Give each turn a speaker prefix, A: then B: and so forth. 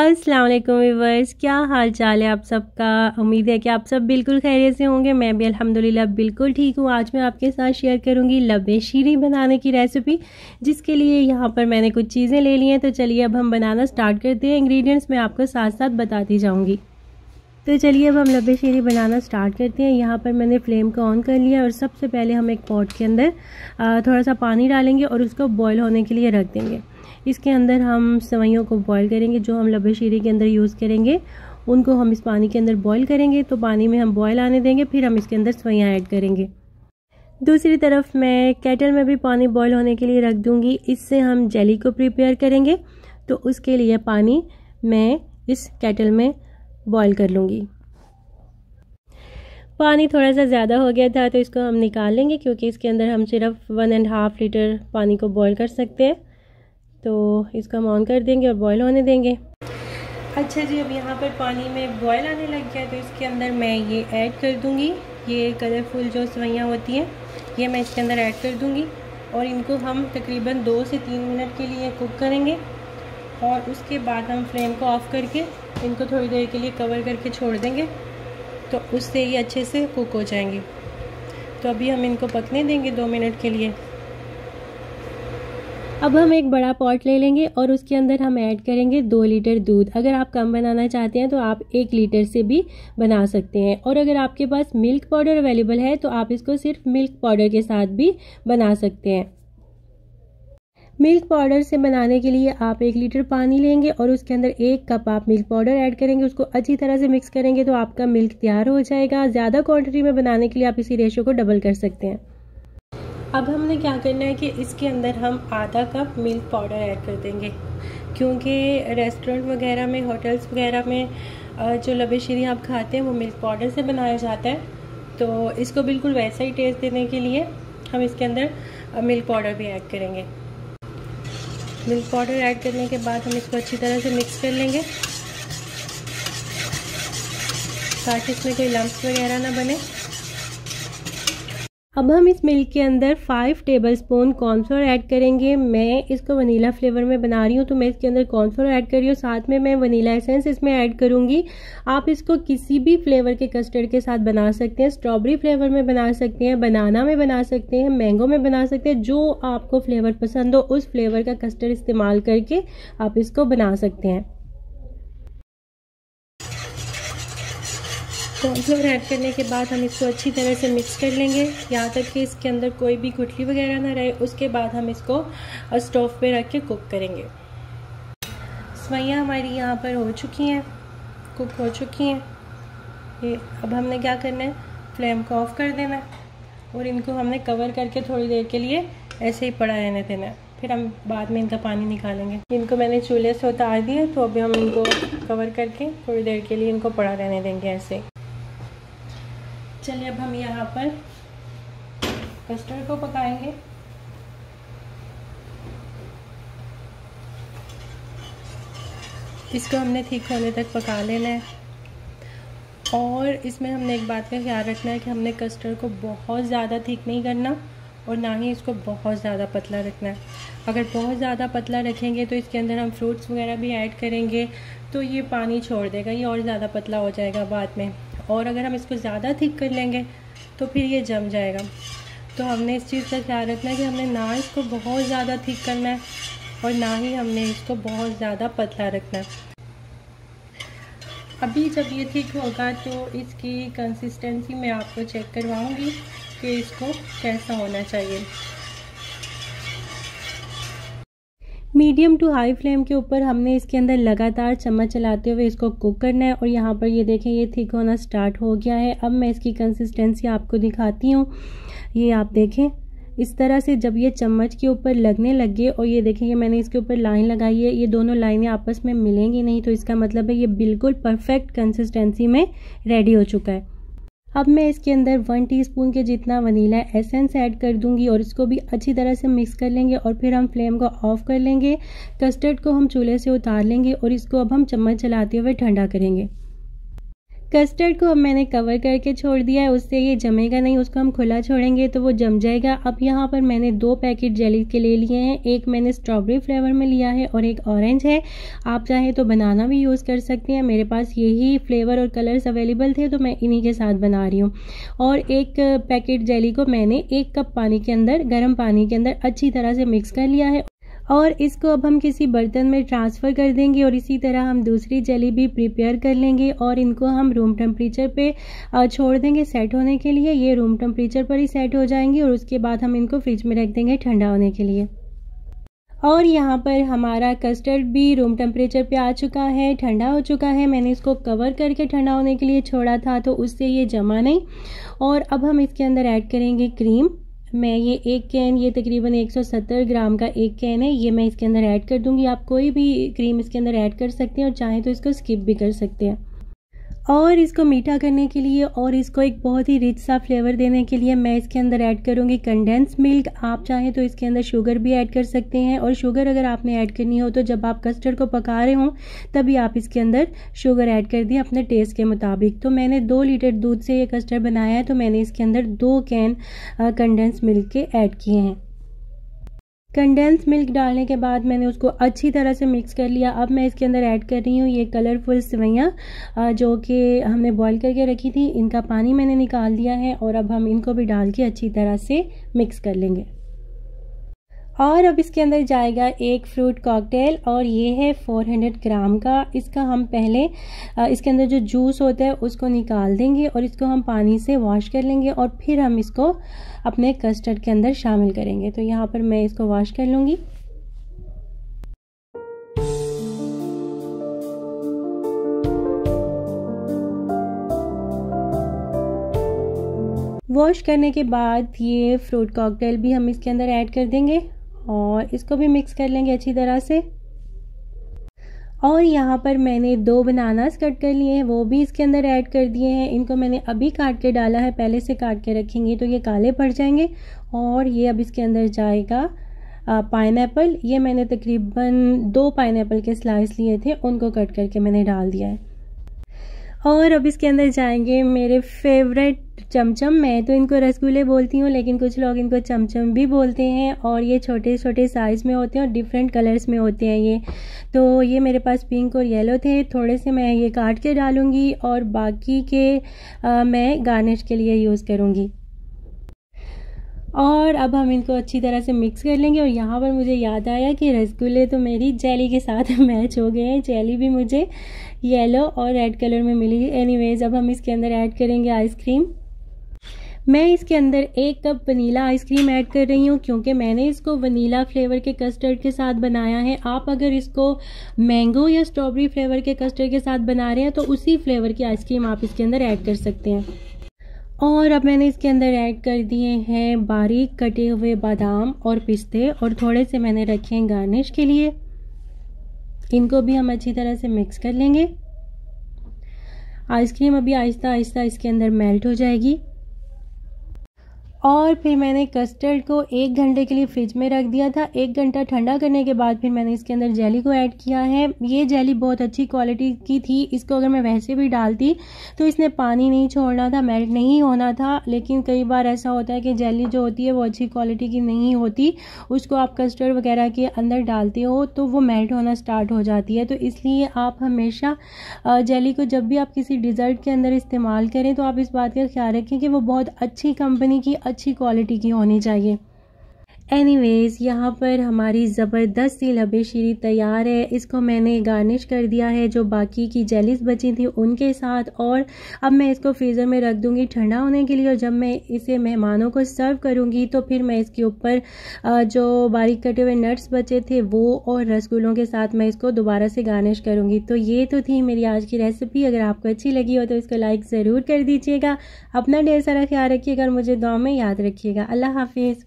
A: अस्सलाम वालेकुम व्यूअर्स, क्या हाल चाल है आप सबका। उम्मीद है कि आप सब बिल्कुल खैरियत से होंगे। मैं भी अल्हम्दुलिल्लाह बिल्कुल ठीक हूँ। आज मैं आपके साथ शेयर करूँगी लब्बे शीरी बनाने की रेसिपी, जिसके लिए यहाँ पर मैंने कुछ चीज़ें ले ली हैं। तो चलिए अब हम बनाना स्टार्ट करते हैं। इंग्रेडिएंट्स मैं आपको साथ साथ बताती जाऊँगी। तो चलिए अब हम लब्बे शीरी बनाना स्टार्ट करते हैं। यहाँ पर मैंने फ्लेम को ऑन कर लिया और सबसे पहले हम एक पॉट के अंदर थोड़ा सा पानी डालेंगे और उसको बॉयल होने के लिए रख देंगे। इसके अंदर हम सेवइयों को बॉयल करेंगे। जो हम लब्बे शीरी के अंदर यूज़ करेंगे उनको हम इस पानी के अंदर बॉयल करेंगे। तो पानी में हम बॉयल आने देंगे, फिर हम इसके अंदर सेवइयाँ ऐड करेंगे। दूसरी तरफ मैं केटल में भी पानी बॉयल होने के लिए रख दूँगी। इससे हम जेली को प्रिपेयर करेंगे। तो उसके लिए पानी मैं इस केटल में बॉयल कर लूँगी। पानी थोड़ा सा ज़्यादा हो गया था तो इसको हम निकाल लेंगे, क्योंकि इसके अंदर हम सिर्फ 1.5 लीटर पानी को बॉयल कर सकते हैं। तो इसको हम ऑन कर देंगे और बॉयल होने देंगे। अच्छा जी, अब यहाँ पर पानी में बॉयल आने लग गया तो इसके अंदर मैं ये ऐड कर दूँगी। ये कलरफुल जो सेवइयाँ होती हैं ये मैं इसके अंदर ऐड कर दूँगी और इनको हम तकरीबन 2 से 3 मिनट के लिए कुक करेंगे। और उसके बाद हम फ्लेम को ऑफ़ करके इनको थोड़ी देर के लिए कवर करके छोड़ देंगे, तो उससे ये अच्छे से कुक हो जाएंगे। तो अभी हम इनको पकने देंगे 2 मिनट के लिए। अब हम एक बड़ा पॉट ले लेंगे और उसके अंदर हम ऐड करेंगे 2 लीटर दूध। अगर आप कम बनाना चाहते हैं तो आप 1 लीटर से भी बना सकते हैं। और अगर आपके पास मिल्क पाउडर अवेलेबल है तो आप इसको सिर्फ मिल्क पाउडर के साथ भी बना सकते हैं। मिल्क पाउडर से बनाने के लिए आप 1 लीटर पानी लेंगे और उसके अंदर 1 कप आप मिल्क पाउडर ऐड करेंगे। उसको अच्छी तरह से मिक्स करेंगे तो आपका मिल्क तैयार हो जाएगा। ज़्यादा क्वांटिटी में बनाने के लिए आप इसी रेशो को डबल कर सकते हैं। अब हमने क्या करना है कि इसके अंदर हम आधा कप मिल्क पाउडर ऐड कर देंगे, क्योंकि रेस्टोरेंट वगैरह में, होटल्स वगैरह में जो लब्बे शीरी आप खाते हैं वो मिल्क पाउडर से बनाया जाता है। तो इसको बिल्कुल वैसा ही टेस्ट देने के लिए हम इसके अंदर मिल्क पाउडर भी ऐड करेंगे। मिल्क पाउडर ऐड करने के बाद हम इसको अच्छी तरह से मिक्स कर लेंगे ताकि इसमें कोई लम्प्स वगैरह ना बने। अब हम इस मिल्क के अंदर 5 टेबलस्पून कॉर्नफ्लोर ऐड करेंगे। मैं इसको वनीला फ्लेवर में बना रही हूँ तो मैं इसके अंदर कॉर्नफ्लोर ऐड कर रही हूँ। साथ में मैं वनीला एसेंस इसमें ऐड करूँगी। आप इसको किसी भी फ्लेवर के कस्टर्ड के साथ बना सकते हैं। स्ट्रॉबेरी फ्लेवर में बना सकते हैं, बनाना में बना सकते हैं, मैंगो में बना सकते हैं। जो आपको फ्लेवर पसंद हो उस फ्लेवर का कस्टर्ड इस्तेमाल करके आप इसको बना सकते हैं। कॉर्नफ्लोर ऐड करने के बाद हम इसको अच्छी तरह से मिक्स कर लेंगे, यहाँ तक कि इसके अंदर कोई भी गुठली वगैरह ना रहे। उसके बाद हम इसको स्टोव पे रख के कुक करेंगे। सेवइयाँ हमारी यहाँ पर हो चुकी हैं, कुक हो चुकी हैं। ये अब हमने क्या करना है, फ्लेम को ऑफ कर देना है और इनको हमने कवर करके थोड़ी देर के लिए ऐसे ही पड़ा रहने देना है। फिर हम बाद में इनका पानी निकालेंगे। इनको मैंने चूल्हे से उतार दिया, तो अभी हम इनको कवर करके थोड़ी देर के लिए इनको पड़ा रहने देंगे ऐसे। चलिए अब हम यहाँ पर कस्टर्ड को पकाएंगे। इसको हमने ठीक होने तक पका लेना है। और इसमें हमने एक बात का ख्याल रखना है कि हमने कस्टर्ड को बहुत ज़्यादा थिक नहीं करना और ना ही इसको बहुत ज़्यादा पतला रखना है। अगर बहुत ज़्यादा पतला रखेंगे तो इसके अंदर हम फ्रूट्स वगैरह भी ऐड करेंगे तो ये पानी छोड़ देगा, ये और ज़्यादा पतला हो जाएगा बाद में। और अगर हम इसको ज़्यादा थिक कर लेंगे तो फिर ये जम जाएगा। तो हमने इस चीज़ का ख्याल रखना है कि हमने ना इसको बहुत ज़्यादा थिक करना है और ना ही हमने इसको बहुत ज़्यादा पतला रखना है। अभी जब ये थिक होगा तो इसकी कंसिस्टेंसी मैं आपको चेक करवाऊंगी कि इसको कैसा होना चाहिए। मीडियम टू हाई फ्लेम के ऊपर हमने इसके अंदर लगातार चम्मच चलाते हुए इसको कुक करना है। और यहाँ पर ये देखें, ये थिक होना स्टार्ट हो गया है। अब मैं इसकी कंसिस्टेंसी आपको दिखाती हूँ। ये आप देखें, इस तरह से जब ये चम्मच के ऊपर लगने लगे और ये देखें, ये मैंने इसके ऊपर लाइन लगाई है, ये दोनों लाइनें आपस में मिलेंगी नहीं, तो इसका मतलब है ये बिल्कुल परफेक्ट कंसिस्टेंसी में रेडी हो चुका है। अब मैं इसके अंदर 1 टीस्पून के जितना वनीला एसेंस ऐड कर दूंगी और इसको भी अच्छी तरह से मिक्स कर लेंगे और फिर हम फ्लेम को ऑफ कर लेंगे। कस्टर्ड को हम चूल्हे से उतार लेंगे और इसको अब हम चम्मच चलाते हुए ठंडा करेंगे। कस्टर्ड को अब मैंने कवर करके छोड़ दिया है, उससे ये जमेगा नहीं, उसको हम खुला छोड़ेंगे तो वो जम जाएगा। अब यहाँ पर मैंने 2 पैकेट जेली के ले लिए हैं, एक मैंने स्ट्रॉबेरी फ्लेवर में लिया है और एक ऑरेंज है। आप चाहें तो बनाना भी यूज़ कर सकते हैं, मेरे पास यही फ्लेवर और कलर्स अवेलेबल थे तो मैं इन्हीं के साथ बना रही हूँ। और एक पैकेट जेली को मैंने 1 कप पानी के अंदर, गर्म पानी के अंदर अच्छी तरह से मिक्स कर लिया है और इसको अब हम किसी बर्तन में ट्रांसफ़र कर देंगे और इसी तरह हम दूसरी जेली भी प्रिपेयर कर लेंगे और इनको हम रूम टेम्परेचर पे छोड़ देंगे सेट होने के लिए। ये रूम टेम्परेचर पर ही सेट हो जाएंगी और उसके बाद हम इनको फ्रिज में रख देंगे ठंडा होने के लिए। और यहाँ पर हमारा कस्टर्ड भी रूम टेम्परेचर पे आ चुका है, ठंडा हो चुका है। मैंने इसको कवर करके ठंडा होने के लिए छोड़ा था तो उससे ये जमा नहीं। और अब हम इसके अंदर ऐड करेंगे क्रीम। मैं ये एक कैन, ये तकरीबन 170 ग्राम का एक कैन है, ये मैं इसके अंदर ऐड कर दूंगी। आप कोई भी क्रीम इसके अंदर ऐड कर सकते हैं और चाहें तो इसको स्किप भी कर सकते हैं। और इसको मीठा करने के लिए और इसको एक बहुत ही रिच सा फ्लेवर देने के लिए मैं इसके अंदर ऐड करूँगी कंडेंस मिल्क। आप चाहें तो इसके अंदर शुगर भी ऐड कर सकते हैं और शुगर अगर आपने ऐड करनी हो तो जब आप कस्टर्ड को पका रहे हों तभी आप इसके अंदर शुगर ऐड कर दिए अपने टेस्ट के मुताबिक। तो मैंने 2 लीटर दूध से ये कस्टर्ड बनाया है तो मैंने इसके अंदर 2 कैन कंडेंस मिल्क के ऐड किए हैं। कंडेंस मिल्क डालने के बाद मैंने उसको अच्छी तरह से मिक्स कर लिया। अब मैं इसके अंदर ऐड कर रही हूँ ये कलरफुल सेवइयाँ जो कि हमने बॉईल करके रखी थी, इनका पानी मैंने निकाल दिया है और अब हम इनको भी डाल के अच्छी तरह से मिक्स कर लेंगे। और अब इसके अंदर जाएगा एक फ्रूट कॉकटेल और ये है 400 ग्राम का। इसका हम पहले इसके अंदर जो जूस होता है उसको निकाल देंगे और इसको हम पानी से वॉश कर लेंगे और फिर हम इसको अपने कस्टर्ड के अंदर शामिल करेंगे। तो यहाँ पर मैं इसको वॉश कर लूँगी। वॉश करने के बाद ये फ्रूट कॉकटेल भी हम इसके अंदर ऐड कर देंगे और इसको भी मिक्स कर लेंगे अच्छी तरह से। और यहाँ पर मैंने 2 बनानास कट कर लिए हैं, वो भी इसके अंदर ऐड कर दिए हैं। इनको मैंने अभी काट के डाला है, पहले से काट के रखेंगे तो ये काले पड़ जाएंगे। और ये अब इसके अंदर जाएगा पाइनएप्पल। ये मैंने तकरीबन 2 पाइनएप्पल के स्लाइस लिए थे, उनको कट करके मैंने डाल दिया है। और अब इसके अंदर जाएंगे मेरे फेवरेट चमचम। मैं तो इनको रसगुल्ले बोलती हूँ लेकिन कुछ लोग इनको चमचम भी बोलते हैं और ये छोटे छोटे साइज़ में होते हैं और डिफरेंट कलर्स में होते हैं ये। तो ये मेरे पास पिंक और येलो थे, थोड़े से मैं ये काट के डालूँगी और बाकी के मैं गार्निश के लिए यूज़ करूँगी। और अब हम इनको अच्छी तरह से मिक्स कर लेंगे। और यहाँ पर मुझे याद आया कि रसगुल्ले तो मेरी जेली के साथ मैच हो गए हैं। जेली भी मुझे येलो और रेड कलर में मिली। एनीवेज अब हम इसके अंदर ऐड करेंगे आइसक्रीम। मैं इसके अंदर 1 कप वनीला आइसक्रीम ऐड कर रही हूँ क्योंकि मैंने इसको वनीला फ्लेवर के कस्टर्ड के साथ बनाया है। आप अगर इसको मैंगो या स्ट्रॉबेरी फ्लेवर के कस्टर्ड के साथ बना रहे हैं तो उसी फ्लेवर की आइसक्रीम आप इसके अंदर ऐड कर सकते हैं। और अब मैंने इसके अंदर ऐड कर दिए हैं बारीक कटे हुए बादाम और पिस्ते और थोड़े से मैंने रखे हैं गार्निश के लिए। इनको भी हम अच्छी तरह से मिक्स कर लेंगे। आइसक्रीम अभी आहिस्ता आहिस्ता इसके अंदर मेल्ट हो जाएगी। और फिर मैंने कस्टर्ड को 1 घंटे के लिए फ्रिज में रख दिया था। 1 घंटा ठंडा करने के बाद फिर मैंने इसके अंदर जेली को ऐड किया है। ये जेली बहुत अच्छी क्वालिटी की थी, इसको अगर मैं वैसे भी डालती तो इसने पानी नहीं छोड़ना था, मेल्ट नहीं होना था। लेकिन कई बार ऐसा होता है कि जेली जो होती है वो अच्छी क्वालिटी की नहीं होती, उसको आप कस्टर्ड वगैरह के अंदर डालते हो तो वो मेल्ट होना स्टार्ट हो जाती है। तो इसलिए आप हमेशा जेली को जब भी आप किसी डिज़र्ट के अंदर इस्तेमाल करें तो आप इस बात का ख्याल रखें कि वो बहुत अच्छी कंपनी की, अच्छी क्वालिटी की होनी चाहिए। एनीवेज यहाँ पर हमारी ज़बरदस्त सी लबे शीरी तैयार है। इसको मैंने गार्निश कर दिया है जो बाकी की जेलीज बची थी उनके साथ। और अब मैं इसको फ्रीज़र में रख दूँगी ठंडा होने के लिए और जब मैं इसे मेहमानों को सर्व करूँगी तो फिर मैं इसके ऊपर जो बारीक कटे हुए नट्स बचे थे वो और रसगुल्लों के साथ मैं इसको दोबारा से गार्निश करूँगी। तो ये तो थी मेरी आज की रेसिपी। अगर आपको अच्छी लगी हो तो इसको लाइक ज़रूर कर दीजिएगा। अपना ढेर सारा ख्याल रखिएगा और मुझे दुआ में याद रखिएगा। अल्लाह हाफिज़।